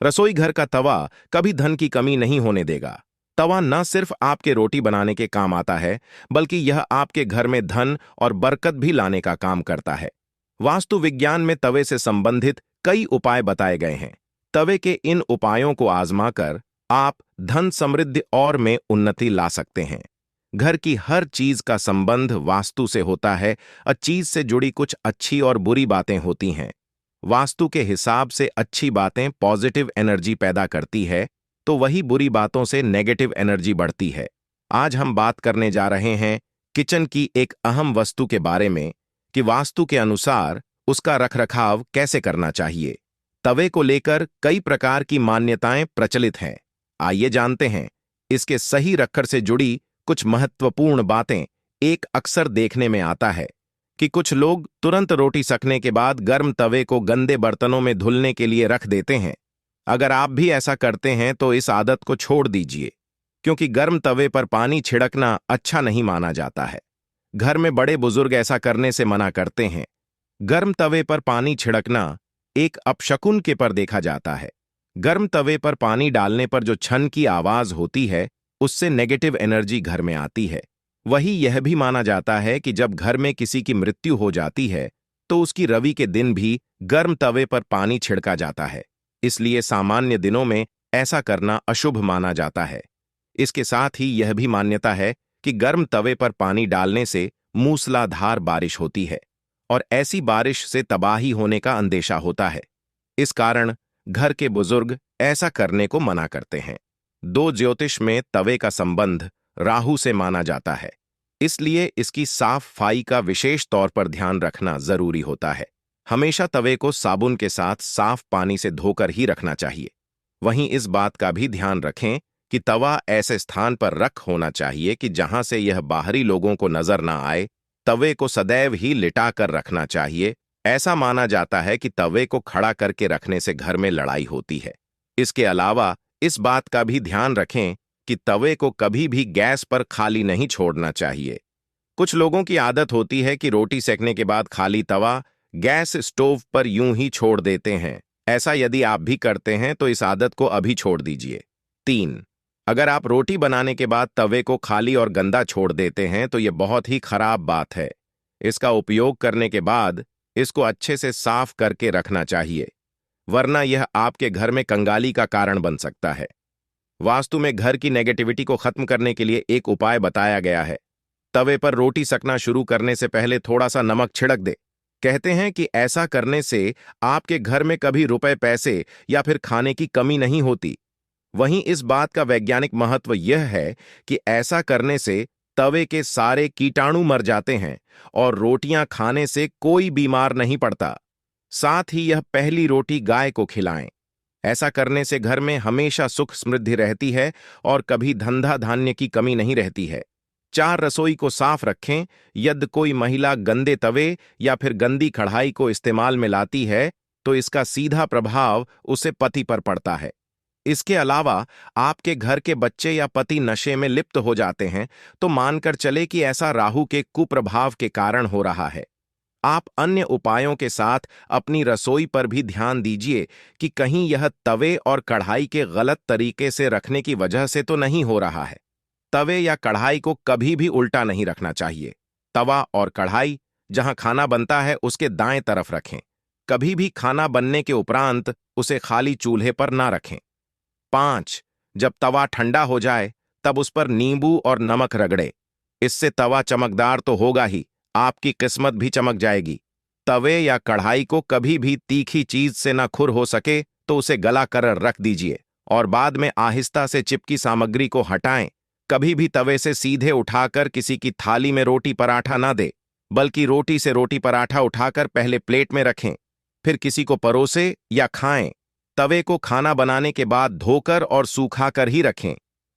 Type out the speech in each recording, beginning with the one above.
रसोई घर का तवा कभी धन की कमी नहीं होने देगा। तवा न सिर्फ आपके रोटी बनाने के काम आता है, बल्कि यह आपके घर में धन और बरकत भी लाने का काम करता है। वास्तु विज्ञान में तवे से संबंधित कई उपाय बताए गए हैं। तवे के इन उपायों को आजमाकर आप धन, समृद्धि और में उन्नति ला सकते हैं। घर की हर चीज का संबंध वास्तु से होता है और चीज से जुड़ी कुछ अच्छी और बुरी बातें होती हैं। वास्तु के हिसाब से अच्छी बातें पॉजिटिव एनर्जी पैदा करती है, तो वही बुरी बातों से नेगेटिव एनर्जी बढ़ती है। आज हम बात करने जा रहे हैं किचन की एक अहम वस्तु के बारे में कि वास्तु के अनुसार उसका रखरखाव कैसे करना चाहिए। तवे को लेकर कई प्रकार की मान्यताएं प्रचलित हैं। आइए जानते हैं इसके सही रखकर से जुड़ी कुछ महत्वपूर्ण बातें। एक अक्सर देखने में आता है कि कुछ लोग तुरंत रोटी सेकने के बाद गर्म तवे को गंदे बर्तनों में धुलने के लिए रख देते हैं। अगर आप भी ऐसा करते हैं तो इस आदत को छोड़ दीजिए, क्योंकि गर्म तवे पर पानी छिड़कना अच्छा नहीं माना जाता है। घर में बड़े बुजुर्ग ऐसा करने से मना करते हैं। गर्म तवे पर पानी छिड़कना एक अपशकुन के पर देखा जाता है। गर्म तवे पर पानी डालने पर जो छन की आवाज होती है, उससे नेगेटिव एनर्जी घर में आती है। वही यह भी माना जाता है कि जब घर में किसी की मृत्यु हो जाती है तो उसकी रवि के दिन भी गर्म तवे पर पानी छिड़का जाता है। इसलिए सामान्य दिनों में ऐसा करना अशुभ माना जाता है। इसके साथ ही यह भी मान्यता है कि गर्म तवे पर पानी डालने से मूसलाधार बारिश होती है और ऐसी बारिश से तबाही होने का अंदेशा होता है। इस कारण घर के बुजुर्ग ऐसा करने को मना करते हैं। दो ज्योतिष में तवे का संबंध राहु से माना जाता है, इसलिए इसकी साफ सफाई का विशेष तौर पर ध्यान रखना जरूरी होता है। हमेशा तवे को साबुन के साथ साफ पानी से धोकर ही रखना चाहिए। वहीं इस बात का भी ध्यान रखें कि तवा ऐसे स्थान पर रख होना चाहिए कि जहां से यह बाहरी लोगों को नजर ना आए। तवे को सदैव ही लिटा कर रखना चाहिए। ऐसा माना जाता है कि तवे को खड़ा करके रखने से घर में लड़ाई होती है। इसके अलावा इस बात का भी ध्यान रखें कि तवे को कभी भी गैस पर खाली नहीं छोड़ना चाहिए। कुछ लोगों की आदत होती है कि रोटी सेकने के बाद खाली तवा गैस स्टोव पर यूं ही छोड़ देते हैं। ऐसा यदि आप भी करते हैं तो इस आदत को अभी छोड़ दीजिए। 3. अगर आप रोटी बनाने के बाद तवे को खाली और गंदा छोड़ देते हैं तो यह बहुत ही खराब बात है। इसका उपयोग करने के बाद इसको अच्छे से साफ करके रखना चाहिए, वरना यह आपके घर में कंगाली का कारण बन सकता है। वास्तु में घर की नेगेटिविटी को खत्म करने के लिए एक उपाय बताया गया है। तवे पर रोटी सेकना शुरू करने से पहले थोड़ा सा नमक छिड़क दे। कहते हैं कि ऐसा करने से आपके घर में कभी रुपए, पैसे या फिर खाने की कमी नहीं होती। वहीं इस बात का वैज्ञानिक महत्व यह है कि ऐसा करने से तवे के सारे कीटाणु मर जाते हैं और रोटियां खाने से कोई बीमार नहीं पड़ता। साथ ही यह पहली रोटी गाय को खिलाएं। ऐसा करने से घर में हमेशा सुख समृद्धि रहती है और कभी धंधा धान्य की कमी नहीं रहती है। 4. रसोई को साफ रखें। यदि कोई महिला गंदे तवे या फिर गंदी कढ़ाई को इस्तेमाल में लाती है तो इसका सीधा प्रभाव उसे पति पर पड़ता है। इसके अलावा आपके घर के बच्चे या पति नशे में लिप्त हो जाते हैं तो मानकर चले कि ऐसा राहु के कुप्रभाव के कारण हो रहा है। आप अन्य उपायों के साथ अपनी रसोई पर भी ध्यान दीजिए कि कहीं यह तवे और कढ़ाई के गलत तरीके से रखने की वजह से तो नहीं हो रहा है। तवे या कढ़ाई को कभी भी उल्टा नहीं रखना चाहिए। तवा और कढ़ाई जहां खाना बनता है उसके दाएं तरफ रखें। कभी भी खाना बनने के उपरांत उसे खाली चूल्हे पर ना रखें। 5. जब तवा ठंडा हो जाए तब उस पर नींबू और नमक रगड़े। इससे तवा चमकदार तो होगा ही, आपकी किस्मत भी चमक जाएगी। तवे या कढ़ाई को कभी भी तीखी चीज से ना खुर हो सके तो उसे गला कर रख दीजिए और बाद में आहिस्ता से चिपकी सामग्री को हटाएं। कभी भी तवे से सीधे उठाकर किसी की थाली में रोटी पराठा ना दे, बल्कि रोटी से रोटी पराठा उठाकर पहले प्लेट में रखें, फिर किसी को परोसे या खाएं। तवे को खाना बनाने के बाद धोकर और सूखाकर ही रखें।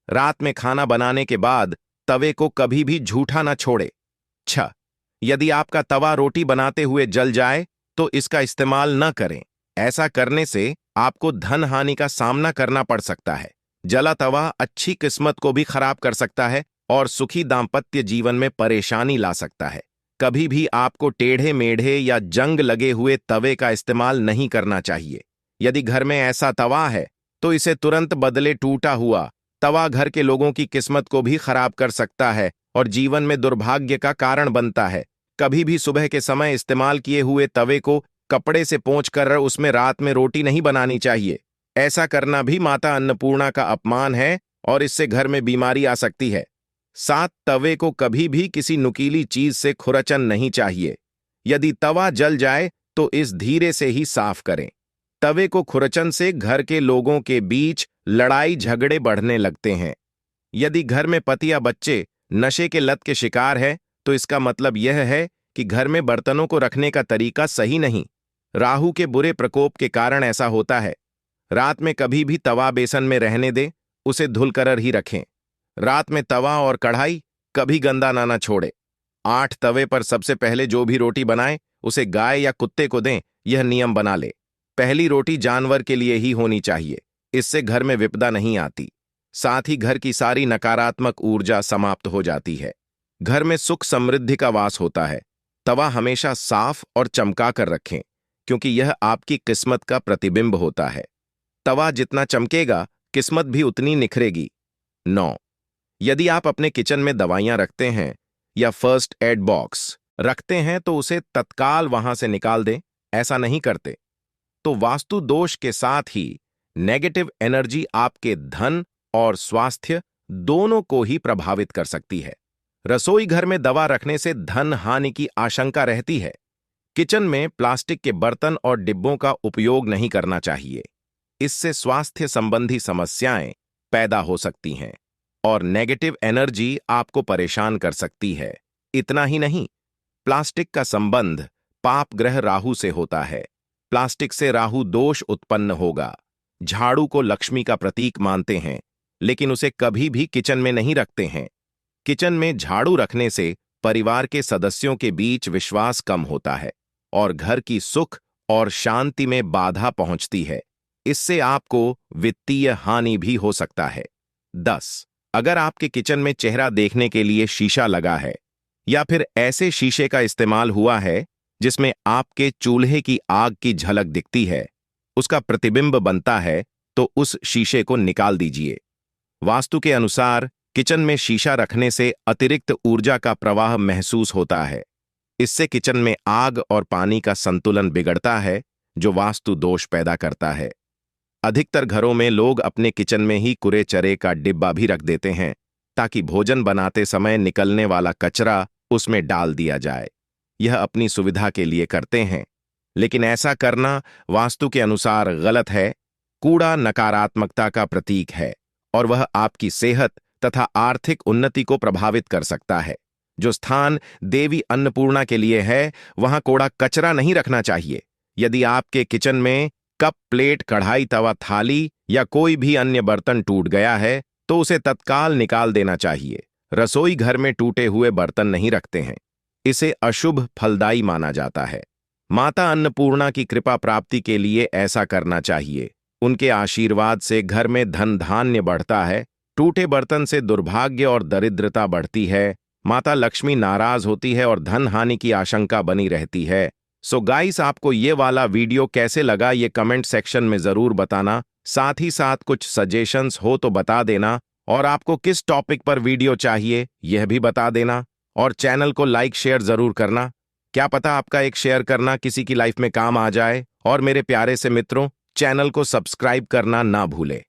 रात में खाना बनाने के बाद तवे को कभी भी झूठा ना छोड़े। 6. यदि आपका तवा रोटी बनाते हुए जल जाए तो इसका इस्तेमाल न करें। ऐसा करने से आपको धन हानि का सामना करना पड़ सकता है। जला तवा अच्छी किस्मत को भी खराब कर सकता है और सुखी दाम्पत्य जीवन में परेशानी ला सकता है। कभी भी आपको टेढ़े मेढ़े या जंग लगे हुए तवे का इस्तेमाल नहीं करना चाहिए। यदि घर में ऐसा तवा है तो इसे तुरंत बदले। टूटा हुआ तवा घर के लोगों की किस्मत को भी खराब कर सकता है और जीवन में दुर्भाग्य का कारण बनता है। कभी भी सुबह के समय इस्तेमाल किए हुए तवे को कपड़े से पोंछकर उसमें रात में रोटी नहीं बनानी चाहिए। ऐसा करना भी माता अन्नपूर्णा का अपमान है और इससे घर में बीमारी आ सकती है। 7, तवे को कभी भी किसी नुकीली चीज से खुरचन नहीं चाहिए। यदि तवा जल जाए तो इस धीरे से ही साफ करें। तवे को खुरचन से घर के लोगों के बीच लड़ाई झगड़े बढ़ने लगते हैं। यदि घर में पति या बच्चे नशे के लत के शिकार है तो इसका मतलब यह है कि घर में बर्तनों को रखने का तरीका सही नहीं। राहु के बुरे प्रकोप के कारण ऐसा होता है। रात में कभी भी तवा बेसन में रहने दे, उसे धुलकर ही रखें। रात में तवा और कढ़ाई कभी गंदा ना छोड़े। 8, तवे पर सबसे पहले जो भी रोटी बनाए उसे गाय या कुत्ते को दें, यह नियम बना ले। पहली रोटी जानवर के लिए ही होनी चाहिए, इससे घर में विपदा नहीं आती। साथ ही घर की सारी नकारात्मक ऊर्जा समाप्त हो जाती है। घर में सुख समृद्धि का वास होता है। तवा हमेशा साफ और चमका कर रखें, क्योंकि यह आपकी किस्मत का प्रतिबिंब होता है। तवा जितना चमकेगा, किस्मत भी उतनी निखरेगी। 9, यदि आप अपने किचन में दवाइयां रखते हैं या फर्स्ट एड बॉक्स रखते हैं तो उसे तत्काल वहां से निकाल दें। ऐसा नहीं करते तो वास्तु दोष के साथ ही नेगेटिव एनर्जी आपके धन और स्वास्थ्य दोनों को ही प्रभावित कर सकती है। रसोई घर में दवा रखने से धन हानि की आशंका रहती है। किचन में प्लास्टिक के बर्तन और डिब्बों का उपयोग नहीं करना चाहिए। इससे स्वास्थ्य संबंधी समस्याएं पैदा हो सकती हैं और नेगेटिव एनर्जी आपको परेशान कर सकती है। इतना ही नहीं, प्लास्टिक का संबंध पाप ग्रह राहु से होता है। प्लास्टिक से राहु दोष उत्पन्न होगा। झाड़ू को लक्ष्मी का प्रतीक मानते हैं, लेकिन उसे कभी भी किचन में नहीं रखते हैं। किचन में झाड़ू रखने से परिवार के सदस्यों के बीच विश्वास कम होता है और घर की सुख और शांति में बाधा पहुंचती है। इससे आपको वित्तीय हानि भी हो सकता है। 10, अगर आपके किचन में चेहरा देखने के लिए शीशा लगा है या फिर ऐसे शीशे का इस्तेमाल हुआ है जिसमें आपके चूल्हे की आग की झलक दिखती है, उसका प्रतिबिंब बनता है, तो उस शीशे को निकाल दीजिए। वास्तु के अनुसार किचन में शीशा रखने से अतिरिक्त ऊर्जा का प्रवाह महसूस होता है। इससे किचन में आग और पानी का संतुलन बिगड़ता है, जो वास्तु दोष पैदा करता है। अधिकतर घरों में लोग अपने किचन में ही कूड़े चरे का डिब्बा भी रख देते हैं, ताकि भोजन बनाते समय निकलने वाला कचरा उसमें डाल दिया जाए। यह अपनी सुविधा के लिए करते हैं, लेकिन ऐसा करना वास्तु के अनुसार गलत है। कूड़ा नकारात्मकता का प्रतीक है और वह आपकी सेहत तथा आर्थिक उन्नति को प्रभावित कर सकता है। जो स्थान देवी अन्नपूर्णा के लिए है, वहां कूड़ा कचरा नहीं रखना चाहिए। यदि आपके किचन में कप, प्लेट, कढ़ाई, तवा, थाली या कोई भी अन्य बर्तन टूट गया है तो उसे तत्काल निकाल देना चाहिए। रसोई घर में टूटे हुए बर्तन नहीं रखते हैं, इसे अशुभ फलदायी माना जाता है। माता अन्नपूर्णा की कृपा प्राप्ति के लिए ऐसा करना चाहिए। उनके आशीर्वाद से घर में धन धान्य बढ़ता है। टूटे बर्तन से दुर्भाग्य और दरिद्रता बढ़ती है। माता लक्ष्मी नाराज होती है और धन हानि की आशंका बनी रहती है। सो गाइस, आपको ये वाला वीडियो कैसे लगा ये कमेंट सेक्शन में जरूर बताना। साथ ही साथ कुछ सजेशंस हो तो बता देना और आपको किस टॉपिक पर वीडियो चाहिए यह भी बता देना और चैनल को लाइक शेयर जरूर करना। क्या पता आपका एक शेयर करना किसी की लाइफ में काम आ जाए। और मेरे प्यारे से मित्रों, चैनल को सब्सक्राइब करना ना भूले।